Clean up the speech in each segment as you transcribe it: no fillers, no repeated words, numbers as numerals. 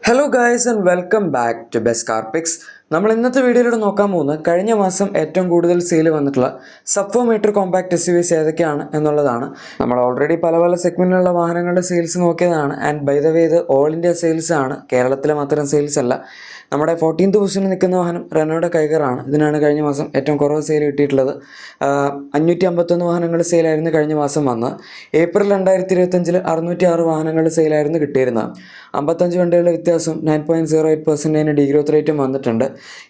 Hello guys and welcome back to best car picks. നമ്മൾ ഇന്നത്തെ വീഡിയോയിലൂടെ നോക്കാൻ പോകുന്നത് കഴിഞ്ഞ മാസം ഏറ്റവും കൂടുതൽ സെയിൽ വന്നിട്ടുള്ള സബ് 4 മീറ്റർ കോമ്പാക്ട് SUVs ഏതൊക്കെയാണ് എന്നുള്ളതാണ്. നമ്മൾ ഓൾറെഡി പല പല സെഗ്മെന്റിലുള്ള വാഹനങ്ങളുടെ സെയിൽസ് നോക്കിയതാണ്. ആൻഡ് ബൈ ദ വേ ഇത് ഓൾ ഇന്ത്യ സെയിൽസ് ആണ്, കേരളത്തിലെ മാത്രം സെയിൽസ് അല്ല. നമ്മുടെ 14th പൊസിഷനിൽ നിൽക്കുന്ന വാഹനം റെനോയുടെ കൈഗറാണ്. ഇതിനാണ് കഴിഞ്ഞ മാസം ഏറ്റവും കുറവ് സെയിൽ കിട്ടിയിട്ടുള്ളത്. 551 വാഹനങ്ങൾ സെയിലായിരുന്നു കഴിഞ്ഞ മാസം വന്ന്. ഏപ്രിൽ 2025 606 വാഹനങ്ങൾ സെയിലായിരുന്നു കിട്ടിയിരുന്നത്. 55 വണ്ടികളുടെ വ്യത്യാസം 9.08% ഡീഗ്രോത്ത് റേറ്റും വന്നിട്ടുണ്ട്.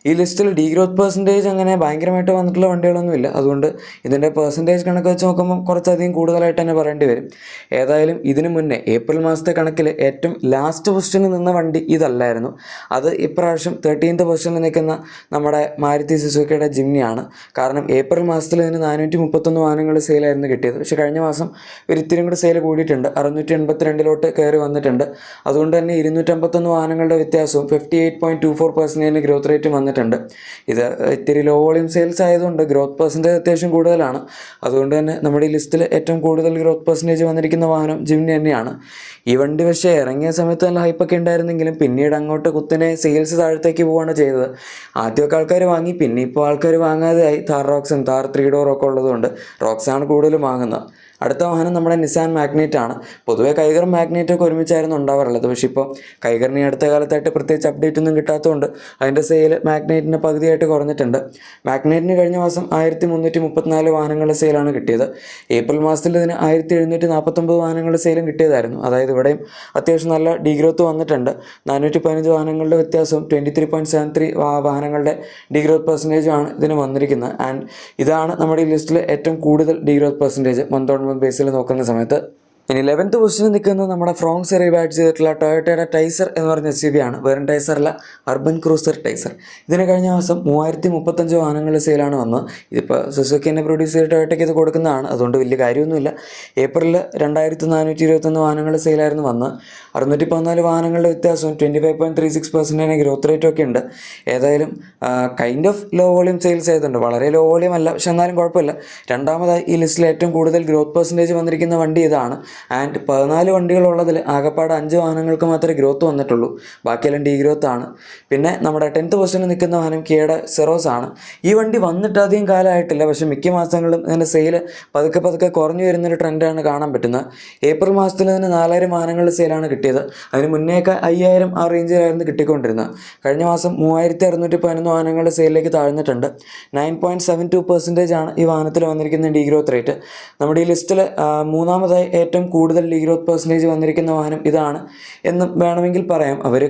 ഈ ലിസ്റ്റിൽ ഡീഗ്രോത്ത് പെർസെൻറ്റേജ് അങ്ങനെ ഭയങ്കരമായിട്ട് വന്നിട്ടുള്ള വണ്ടികളൊന്നുമില്ല. അതുകൊണ്ട് ഇതിൻ്റെ പെർസെൻറ്റേജ് കണക്ക് വെച്ച് നോക്കുമ്പോൾ കുറച്ചധികം കൂടുതലായിട്ട് തന്നെ പറയേണ്ടി വരും. ഏതായാലും ഇതിനു മുന്നേ ഏപ്രിൽ മാസത്തെ കണക്കിൽ ഏറ്റവും ലാസ്റ്റ് പൊസിഷനിൽ നിന്ന വണ്ടി ഇതല്ലായിരുന്നു. അത് ഇപ്രാവശ്യം 13th പൊസിഷനിൽ നിൽക്കുന്ന നമ്മുടെ മാരുതി സുസുക്കിയുടെ ജിംനിയാണ്. കാരണം ഏപ്രിൽ മാസത്തിൽ ഇതിന് 431 വാഹനങ്ങൾ സെയിലായിരുന്നു കിട്ടിയത്. പക്ഷേ കഴിഞ്ഞ മാസം ഒരു ഇത്തിരി കൂടി സെയിൽ കൂടിയിട്ടുണ്ട്, 682 കയറി വന്നിട്ടുണ്ട്. അതുകൊണ്ട് തന്നെ 251 വാഹനങ്ങളുടെ വ്യത്യാസവും 58.24% ഗ്രോത്ത് റേറ്റ് വന്നിട്ടുണ്ട്. ഇത് ഇത്തിരി ലോ വോളിയം സെയിൽസ് ആയതുകൊണ്ട് ഗ്രോത്ത് പെർസെൻറ്റേജ് അത്യാവശ്യം കൂടുതലാണ്. അതുകൊണ്ട് തന്നെ നമ്മുടെ ഈ ലിസ്റ്റിൽ ഏറ്റവും കൂടുതൽ ഗ്രോത്ത് പെർസെൻറ്റേജ് വന്നിരിക്കുന്ന വാഹനം ജിംനി തന്നെയാണ്. ഈ വണ്ടി പക്ഷേ ഇറങ്ങിയ സമയത്ത് നല്ല ഹൈപ്പൊക്കെ ഉണ്ടായിരുന്നെങ്കിലും പിന്നീട് അങ്ങോട്ട് കുത്തിനെ സെയിൽസ് താഴത്തേക്ക് പോവുകയാണ് ചെയ്തത്. ആദ്യമൊക്കെ ആൾക്കാർ വാങ്ങി, പിന്നെ ഇപ്പോൾ ആൾക്കാർ വാങ്ങാതെയായി. താർ റോക്സും താർ 3 ഡോർ ഒക്കെ ഉള്ളതുകൊണ്ട് റോക്സാണ് കൂടുതലും വാങ്ങുന്നത്. അടുത്ത വാഹനം നമ്മുടെ നിസാൻ മാഗ്നൈറ്റ് ആണ്. പൊതുവെ കൈഗറും മാഗ്നൈറ്റൊക്കെ ഒരുമിച്ചായിരുന്നു ഉണ്ടാവാറുള്ളത്. പക്ഷേ ഇപ്പോൾ കൈഗറിന് അടുത്ത കാലത്തായിട്ട് പ്രത്യേകിച്ച് അപ്ഡേറ്റ് ഒന്നും കിട്ടാത്തതുകൊണ്ട് അതിൻ്റെ സെയിൽ മാഗ്നൈറ്റിന് പകുതിയായിട്ട് കുറഞ്ഞിട്ടുണ്ട്. മാഗ്നൈറ്റിന് കഴിഞ്ഞ മാസം 1334 വാഹനങ്ങളുടെ സെയിലാണ് കിട്ടിയത്. ഏപ്രിൽ മാസത്തിൽ ഇതിന് 1749 വാഹനങ്ങളുടെ സെയിലും കിട്ടിയതായിരുന്നു. അതായത് ഇവിടെയും അത്യാവശ്യം നല്ല ഡീഗ്രോത്ത് വന്നിട്ടുണ്ട്. 415 വാഹനങ്ങളുടെ വ്യത്യാസവും 23.73 വാഹനങ്ങളുടെ ഡീഗ്രോത്ത് പെർസെൻറ്റേജുമാണ് ഇതിന് വന്നിരിക്കുന്നത്. ആൻഡ് ഇതാണ് നമ്മുടെ ഈ ലിസ്റ്റിൽ ഏറ്റവും കൂടുതൽ degrowth percentage month on month ബേസിൽ നോക്കുന്ന സമയത്ത്. ഇനി 11th പൊസിഷനിൽ നിൽക്കുന്നത് നമ്മുടെ ഫ്രോങ്സ് റീബാറ്റ് ചെയ്തിട്ടുള്ള ടൊയോട്ടയുടെ ടൈസർ എന്ന് പറഞ്ഞ SUV ആണ്. വെറും ടൈസറല്ല, അർബൻ ക്രൂസർ ടൈസർ. ഇതിന് കഴിഞ്ഞ മാസം 3035 വാഹനങ്ങൾ സെയിലാണ് വന്നത്. ഇതിപ്പോൾ സുസുക്കി തന്നെ പ്രൊഡ്യൂസ് ചെയ്ത് ടൊയോട്ടയ്ക്ക് ഇത് കൊടുക്കുന്നതാണ്, അതുകൊണ്ട് വലിയ കാര്യമൊന്നുമില്ല. ഏപ്രിലിൽ 2421 വാഹനങ്ങൾ സെയിലായിരുന്നു വന്നത്. 614 വാഹനങ്ങളുടെ വ്യത്യാസവും 25.36% ഗ്രോത്ത് റേറ്റും ഒക്കെ ഉണ്ട്. ഏതായാലും kind of low volume sales ആയതുകൊണ്ട് വളരെ ലോ വോളിയം അല്ല, പക്ഷെ എന്നാലും കുഴപ്പമില്ല. രണ്ടാമതായി ഈ ലിസ്റ്റിൽ ഏറ്റവും കൂടുതൽ ഗ്രോത്ത് പെർസെൻറ്റേജ് വന്നിരിക്കുന്ന വണ്ടി ഇതാണ്. ആൻഡ് 14 വണ്ടികളുള്ളതിൽ ആകെപ്പാട് 5 വാഹനങ്ങൾക്ക് മാത്രമേ ഗ്രോത്ത് വന്നിട്ടുള്ളൂ, ബാക്കിയെല്ലാം ഡീഗ്രോത്ത് ആണ്. പിന്നെ നമ്മുടെ 10th പൊസിഷനിൽ നിൽക്കുന്ന വാഹനം കിയയുടെ സെറോസ് ആണ്. ഈ വണ്ടി വന്നിട്ട് അധികം കാലമായിട്ടില്ല, പക്ഷേ മിക്ക മാസങ്ങളും ഇതിൻ്റെ സെയിൽ പതുക്കെ കുറഞ്ഞു വരുന്നൊരു ട്രെൻഡാണ് കാണാൻ പറ്റുന്നത്. ഏപ്രിൽ മാസത്തിൽ ഇതിന് 4000 വാഹനങ്ങളുടെ സെയിലാണ് കിട്ടിയത്. അതിന് മുന്നേയൊക്കെ 5000 ആ റേഞ്ചിലായിരുന്നു കിട്ടിക്കൊണ്ടിരുന്നത്. കഴിഞ്ഞ മാസം 3611 വാഹനങ്ങളുടെ സെയിലിലേക്ക് താഴ്ന്നിട്ടുണ്ട്. 9.72% ആണ് ഈ വാഹനത്തിൽ വന്നിരിക്കുന്ന ഡീഗ്രോത്ത് റേറ്റ്. നമ്മുടെ ഈ ലിസ്റ്റിൽ മൂന്നാമതായി ഏറ്റവും കൂടുതൽ ഡീഗ്രോത്ത് പെർസെൻറ്റേജ് വന്നിരിക്കുന്ന വാഹനം ഇതാണ് എന്നും വേണമെങ്കിൽ പറയാം. അവർ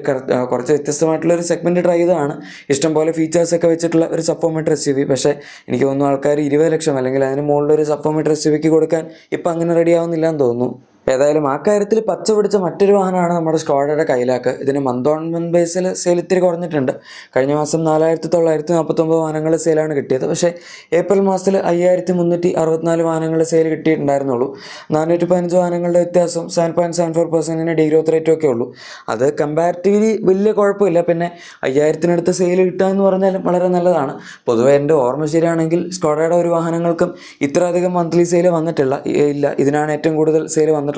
കുറച്ച് വ്യത്യസ്തമായിട്ടുള്ള ഒരു സെഗ്മെൻറ്റ് ട്രൈ ചെയ്തതാണ്. ഇഷ്ടംപോലെ ഫീച്ചേഴ്സൊക്കെ വെച്ചിട്ടുള്ള ഒരു സബ് 4 മീറ്റർ SUV. പക്ഷേ എനിക്ക് തോന്നുന്നു ആൾക്കാർ 20 ലക്ഷം അല്ലെങ്കിൽ അതിന് മുകളിലൊരു സബ് 4 മീറ്റർ SUVക്ക് കൊടുക്കാൻ ഇപ്പം അങ്ങനെ റെഡി ആവുന്നില്ല എന്ന് തോന്നുന്നു. ഏതായാലും ആ കാര്യത്തിൽ പച്ച പിടിച്ച മറ്റൊരു വാഹനമാണ് നമ്മുടെ സ്കോഡയുടെ കൈലാക്ക്. ഇതിന് month on month Basil sale ഇത്തിരി കുറഞ്ഞിട്ടുണ്ട്. കഴിഞ്ഞ മാസം 4949 വാഹനങ്ങൾ സെയിലാണ് കിട്ടിയത്. പക്ഷേ ഏപ്രിൽ മാസത്തിൽ 5364 വാഹനങ്ങൾ സെയിൽ കിട്ടിയിട്ടുണ്ടായിരുന്നുള്ളൂ. 415 വാഹനങ്ങളുടെ വ്യത്യാസം 7.74% ഡീഗ്രോത്ത് റേറ്റും ഒക്കെ ഉള്ളൂ. അത് കമ്പാരിറ്റീവ്ലി വലിയ കുഴപ്പമില്ല. പിന്നെ 5000-നടുത്ത് സെയിൽ കിട്ടുക എന്ന് പറഞ്ഞാലും വളരെ നല്ലതാണ്. പൊതുവെ എൻ്റെ ഓർമ്മ ശരിയാണെങ്കിൽ സ്കോഡയുടെ ഒരു വാഹനങ്ങൾക്കും ഇത്ര അധികം മന്ത്ലി സെയിൽ വന്നിട്ടില്ല. ഇതിനാണ് ഏറ്റവും കൂടുതൽ സെയിൽ വന്നിട്ടുള്ളത്.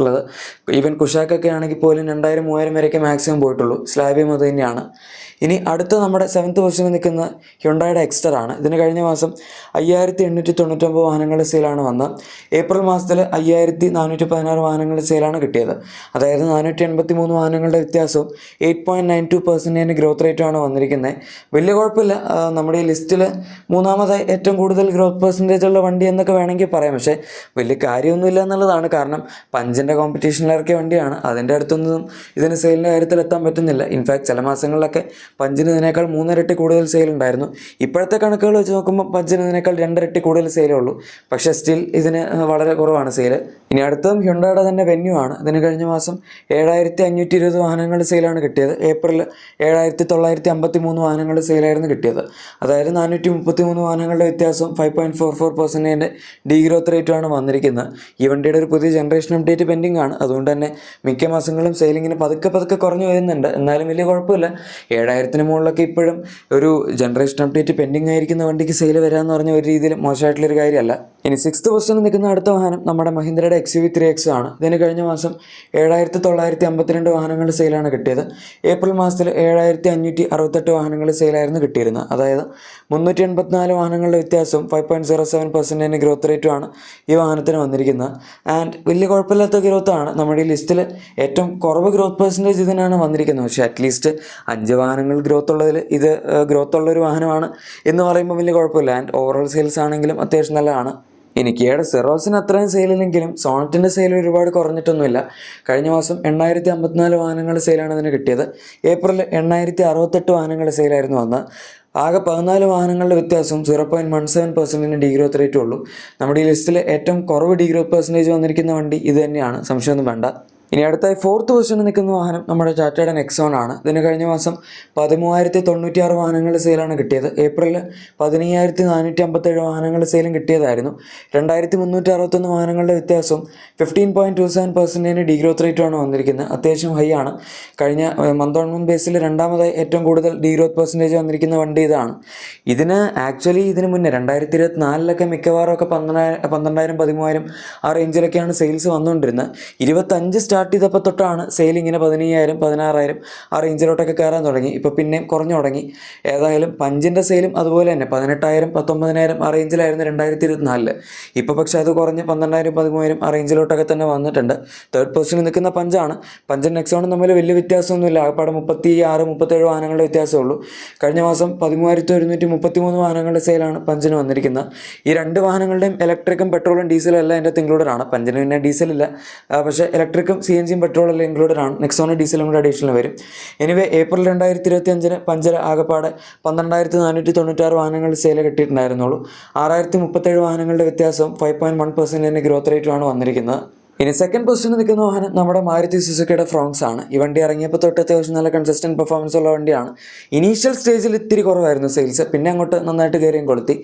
ഈവൻ കുഷാക്കൊക്കെ ആണെങ്കിൽ പോലും 2000-3000 വരെയൊക്കെ മാക്സിമം പോയിട്ടുള്ളൂ. സ്ലാബിയും അത് തന്നെയാണ്. ഇനി അടുത്ത നമ്മുടെ 7th പൊസിഷനിൽ നിൽക്കുന്ന ഹ്യുണ്ടായുടെ എക്സ്റ്റർ ആണ്. ഇതിന് കഴിഞ്ഞ മാസം 5899 വാഹനങ്ങളുടെ സെയിലാണ് വന്നത്. ഏപ്രിൽ മാസത്തിൽ 5416 വാഹനങ്ങളുടെ സെയിലാണ് കിട്ടിയത്. അതായത് 483 വാഹനങ്ങളുടെ വ്യത്യാസവും 8.92% ഗ്രോത്ത് റേറ്റുമാണ് വന്നിരിക്കുന്നത്. വലിയ കുഴപ്പമില്ല. നമ്മുടെ ഈ ലിസ്റ്റിൽ മൂന്നാമതായി ഏറ്റവും കൂടുതൽ ഗ്രോത്ത് പെർസെൻറ്റേജ് ഉള്ള വണ്ടി എന്നൊക്കെ വേണമെങ്കിൽ പറയാം. പക്ഷേ വലിയ കാര്യമൊന്നുമില്ല എന്നുള്ളതാണ്. കാരണം പഞ്ചിൻ്റെ കോമ്പറ്റീഷനിൽ ഇറക്കിയ വണ്ടിയാണ്. അതിൻ്റെ അടുത്തൊന്നും ഇതിന് സെയിലിൻ്റെ കാര്യത്തിൽ എത്താൻ പറ്റുന്നില്ല. ഇൻഫാക്ട് ചില മാസങ്ങളിലൊക്കെ പഞ്ചിന് ഇതിനേക്കാൾ 3 ഇരട്ടി കൂടുതൽ സെയിൽ ഉണ്ടായിരുന്നു. ഇപ്പോഴത്തെ കണക്കുകൾ വെച്ച് നോക്കുമ്പോൾ പഞ്ചിന് ഇതിനേക്കാൾ 2 ഇരട്ടി കൂടുതൽ സെയിലേ ഉള്ളൂ. പക്ഷേ സ്റ്റിൽ ഇതിന് വളരെ കുറവാണ് സെയിൽ. ഇനി അടുത്തതും ഹ്യുണ്ടായുടെ തന്നെ വെന്യൂ ആണ്. ഇതിന് കഴിഞ്ഞ മാസം 7520 വാഹനങ്ങളുടെ സെയിലാണ് കിട്ടിയത്. ഏപ്രിൽ 7953 വാഹനങ്ങളുടെ സെയിലായിരുന്നു കിട്ടിയത്. അതായത് 433 വാഹനങ്ങളുടെ വ്യത്യാസം 5.44% ഡീഗ്രോത്ത് റേറ്റുമാണ് വന്നിരിക്കുന്നത്. ഈ വണ്ടിയുടെ ഒരു പുതിയ ജനറേഷൻ അപ്ഡേറ്റ് പെൻഡിങ് ആണ്. അതുകൊണ്ട് തന്നെ മിക്ക മാസങ്ങളും സെയിലിങ്ങിന് പതുക്കെ കുറഞ്ഞു വരുന്നുണ്ട്. എന്നാലും വലിയ കുഴപ്പമില്ല. 7000-ന് മുകളിലൊക്കെ ഇപ്പോഴും ഒരു ജനറേഷൻ അപ്ഡേറ്റ് പെൻഡിങ് ആയിരിക്കുന്ന വണ്ടിക്ക് സെയിൽ വരാമെന്ന് പറഞ്ഞ ഒരു രീതിയിൽ മോശമായിട്ടുള്ളൊരു കാര്യമല്ല. ഇനി 6th പൊസിഷനിൽ നിൽക്കുന്ന അടുത്ത വാഹനം നമ്മുടെ മഹീന്ദ്രയുടെ XUV3X ആണ്. ഇതിന് കഴിഞ്ഞ മാസം 7952 വാഹനങ്ങളുടെ സെയിലാണ് കിട്ടിയത്. ഏപ്രിൽ മാസത്തിൽ 7568 വാഹനങ്ങൾ സെയിലായിരുന്നു കിട്ടിയിരുന്നത്. അതായത് 384 വാഹനങ്ങളുടെ വ്യത്യാസവും 5.07% ഗ്രോത്ത് റേറ്റുമാണ് ഈ വാഹനത്തിന് വന്നിരിക്കുന്നത്. ആൻഡ് വലിയ കുഴപ്പമില്ലാത്ത ഗ്രോത്താണ്. നമ്മുടെ ഈ ലിസ്റ്റിൽ ഏറ്റവും കുറവ് ഗ്രോത്ത് പെർസെൻറ്റേജ് ഇതിനാണ് വന്നിരിക്കുന്നത്. പക്ഷേ അറ്റ്ലീസ്റ്റ് 5 വാഹനങ്ങൾ ഗ്രോത്ത് ഉള്ളതിൽ ഇത് ഗ്രോത്ത് ഉള്ളൊരു വാഹനമാണ് എന്ന് പറയുമ്പോൾ വലിയ കുഴപ്പമില്ല. ആൻഡ് ഓവറോൾ സെയിൽസ് ആണെങ്കിലും അത്യാവശ്യം നല്ലതാണ്. ഇനി കിയയുടെ സെറോസിന് അത്രയും സെയിലില്ലെങ്കിലും സോണറ്റിൻ്റെ സെയിൽ ഒരുപാട് കുറഞ്ഞിട്ടൊന്നുമില്ല. കഴിഞ്ഞ മാസം 8054 വാഹനങ്ങൾ സെയിലാണ് അതിന് കിട്ടിയത്. ഏപ്രിൽ 8068 വാഹനങ്ങൾ സെയിലായിരുന്നു വന്നത്. ആകെ 14 വാഹനങ്ങളുടെ വ്യത്യാസവും 0.17% ഡീഗ്രോത്ത് റേറ്റും ഉള്ളൂ. നമ്മുടെ ഈ ലിസ്റ്റിൽ ഏറ്റവും കുറവ് ഡീഗ്രോത്ത് പെർസെൻറ്റേജ് വന്നിരിക്കുന്ന വണ്ടി ഇത് തന്നെയാണ്, സംശയമൊന്നും വേണ്ട. ഇനി അടുത്തായി 4th പൊസിഷനിൽ നിൽക്കുന്ന വാഹനം നമ്മുടെ ടാറ്റയുടെ നെക്സോൺ ആണ്. ഇതിന് കഴിഞ്ഞ മാസം 13096 വാഹനങ്ങൾ സെയിലാണ് കിട്ടിയത്. ഏപ്രിലിൽ 15457 വാഹനങ്ങൾ സെയിലും കിട്ടിയതായിരുന്നു. 2361 വാഹനങ്ങളുടെ വ്യത്യാസവും 15.27% ഡീഗ്രോത്ത് റേറ്റുമാണ് വന്നിരിക്കുന്നത്. അത്യാവശ്യം ഹൈ ആണ്. കഴിഞ്ഞ മന്ത് ഓൺ മന്ത് ബേസിൽ രണ്ടാമതായി ഏറ്റവും കൂടുതൽ ഡീഗ്രോത്ത് പെർസെൻറ്റേജ് വന്നിരിക്കുന്ന വണ്ടി ഇതാണ്. ഇതിന് മുന്നേ 2024 മിക്കവാറും ഒക്കെ 12,000 13,000 ആ റേഞ്ചിലൊക്കെയാണ് സെയിൽസ് വന്നുകൊണ്ടിരുന്നത്. 25 സ്റ്റാർട്ട് ചെയ്തപ്പോൾ തൊട്ടാണ് സെയിലിങ്ങനെ 15,000 16,000 ആ റേഞ്ചിലോട്ടൊക്കെ കയറാൻ തുടങ്ങി. ഇപ്പോൾ പിന്നെയും കുറഞ്ഞു തുടങ്ങി. ഏതായാലും പഞ്ചിൻ്റെ സെയിലും അതുപോലെ തന്നെ 18,000 19,000 ആ റേഞ്ചിലായിരുന്നു 2024. ഇപ്പോൾ പക്ഷേ അത് കുറഞ്ഞ് 12,000 13,000 ആ റേഞ്ചിലോട്ടൊക്കെ തന്നെ വന്നിട്ടുണ്ട്. 3rd പൊസിഷനിൽ നിൽക്കുന്ന പഞ്ചാണ്. പഞ്ചും നെക്സോണും തമ്മിൽ വലിയ വ്യത്യാസമൊന്നുമില്ല. ആകപ്പാടെ 36 37 വാഹനങ്ങളുടെ വ്യത്യാസമുള്ളൂ. കഴിഞ്ഞ മാസം 13,133 വാഹനങ്ങളുടെ സെയിലാണ് പഞ്ചിന് വന്നിരിക്കുന്നത്. ഈ രണ്ട് വാഹനങ്ങളുടെയും ഇലക്ട്രിക്കും പെട്രോളും ഡീസലും എല്ലാം അതിൻ്റെ ഇൻക്ലൂഡഡ് ആണ്. പഞ്ചിന് പിന്നെ ഡീസലില്ല, പക്ഷേ ഇലക്ട്രിക്കും CNGയും പെട്രോളെല്ലാം ഇൻക്ലൂഡഡ് ആണ്. നെക്സോണ് ഡീസലും കൂടെ അഡീഷണൽ വരും. എനിവേ ഏപ്രിൽ 2025 പഞ്ചിൽ ആകപ്പാടെ 12,496 വാഹനങ്ങൾ സെയിൽ കിട്ടിയിട്ടുണ്ടായിരുന്നുള്ളൂ. 6,037 വാഹനങ്ങളുടെ വ്യത്യാസവും 5.1% ഗ്രോത്ത് റേറ്റുമാണ് വന്നിരിക്കുന്നത്. ഇനി 2nd പൊസിഷനിൽ നിൽക്കുന്ന വാഹനം നമ്മുടെ മാരുതി സുസുക്കിയുടെ ഫ്രോങ്സ് ആണ്. ഈ വണ്ടി ഇറങ്ങിയപ്പോൾ തൊട്ട് അത്യാവശ്യം നല്ല കൺസിസ്റ്റൻറ്റ് പെർഫോമൻസ് ഉള്ള വണ്ടിയാണ്. ഇനീഷ്യൽ സ്റ്റേജിൽ ഇത്തിരി കുറവായിരുന്നു സെയിൽസ്, പിന്നെ അങ്ങോട്ട് നന്നായിട്ട് കയറിയും കൊളുത്തി.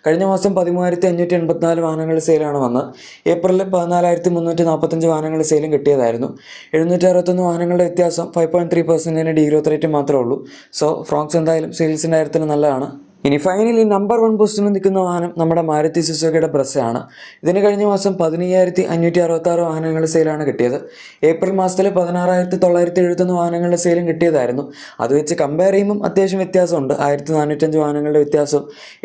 കഴിഞ്ഞ മാസം 13,584 വാഹനങ്ങൾ സെയിലാണ് വന്നത്. ഏപ്രിലിൽ 14,345 വാഹനങ്ങൾ സെയിലും കിട്ടിയതായിരുന്നു. 761 വാഹനങ്ങളുടെ വ്യത്യാസം 5.3% ഡീഗ്രോത്ത് റേറ്റ് മാത്രമേ ഉള്ളൂ. സോ ഫ്രോങ്സ് എന്തായാലും സെയിൽസിൻ്റെ കാര്യത്തിൽ നല്ലതാണ്. ഇനി ഫൈനലി നമ്പർ 1 പൊസിഷനിൽ നിൽക്കുന്ന വാഹനം നമ്മുടെ മാരുതി സുസുക്കിയുടെ ബ്രസ്സയാണ്. ഇതിന് കഴിഞ്ഞ മാസം 15,566 വാഹനങ്ങൾ സെയിലാണ് കിട്ടിയത്. ഏപ്രിൽ മാസത്തിൽ 16,971 വാഹനങ്ങളുടെ സെയിലും കിട്ടിയതായിരുന്നു. അത് വെച്ച് കമ്പയർ ചെയ്യുമ്പം അത്യാവശ്യം വ്യത്യാസമുണ്ട്. 1,405 വാഹനങ്ങളുടെ വ്യത്യാസം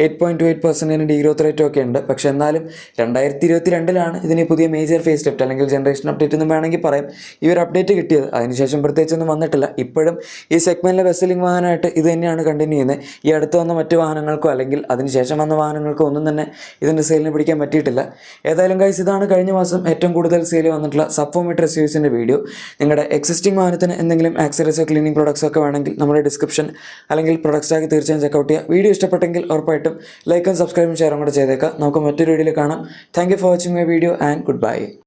8.28% ഡീഗ്രോത്ത് റേറ്റും ഒക്കെ ഉണ്ട്. പക്ഷെ എന്നാലും 2022 ഇതിന് പുതിയ മേജർ ഫേസ് ലിഫ്റ്റ് അല്ലെങ്കിൽ ജനറേഷൻ അപ്ഡേറ്റ് എന്നും വേണമെങ്കിൽ പറയാം ഈ ഒരു അപ്ഡേറ്റ് കിട്ടിയത്. അതിനുശേഷം പ്രത്യേകിച്ചൊന്നും വന്നിട്ടില്ല. ഇപ്പോഴും ഈ സെഗ്മെൻറ്റിലെ ബെസ്റ്റ് സെല്ലിംഗ് വാഹനമായിട്ട് ഇത് തന്നെയാണ് കണ്ടിന്യൂ ചെയ്യുന്നത്. ഈ അടുത്ത് വന്ന മറ്റ് വാഹനങ്ങൾക്കോ അല്ലെങ്കിൽ അതിനുശേഷം വന്ന വാഹനങ്ങൾക്കോ ഒന്നും തന്നെ ഇതിൻ്റെ സെയിലിന് പിടിക്കാൻ പറ്റിയിട്ടില്ല. ഏതായാലും ഗൈസ്, ഇതാണ് കഴിഞ്ഞ മാസം ഏറ്റവും കൂടുതൽ സെയിൽ വന്നിട്ടുള്ള സബ് 4 മീറ്റർ SUVസിൻ്റെ വീഡിയോ. നിങ്ങളുടെ എക്സിസ്റ്റിംഗ് വാഹനത്തിന് എന്തെങ്കിലും ആക്സറീസോ ക്ലീനിങ് പ്രോഡക്ട്സോ ഒക്കെ വേണമെങ്കിൽ നമ്മുടെ ഡിസ്ക്രിപ്ഷൻ അല്ലെങ്കിൽ പ്രൊഡക്ട്സ് ടാഗ് തീർച്ചയായും ചെക്കൗട്ട് ചെയ്യുക. വീഡിയോ ഇഷ്ടപ്പെട്ടെങ്കിൽ ഉറപ്പായിട്ടും ലൈക്കും സബ്സ്ക്രൈബും ഷെയറും കൂടെ ചെയ്തേക്കാം. നമുക്ക് മറ്റൊരു വീഡിയോയിൽ കാണാം. Thank you for watching my video and good bye.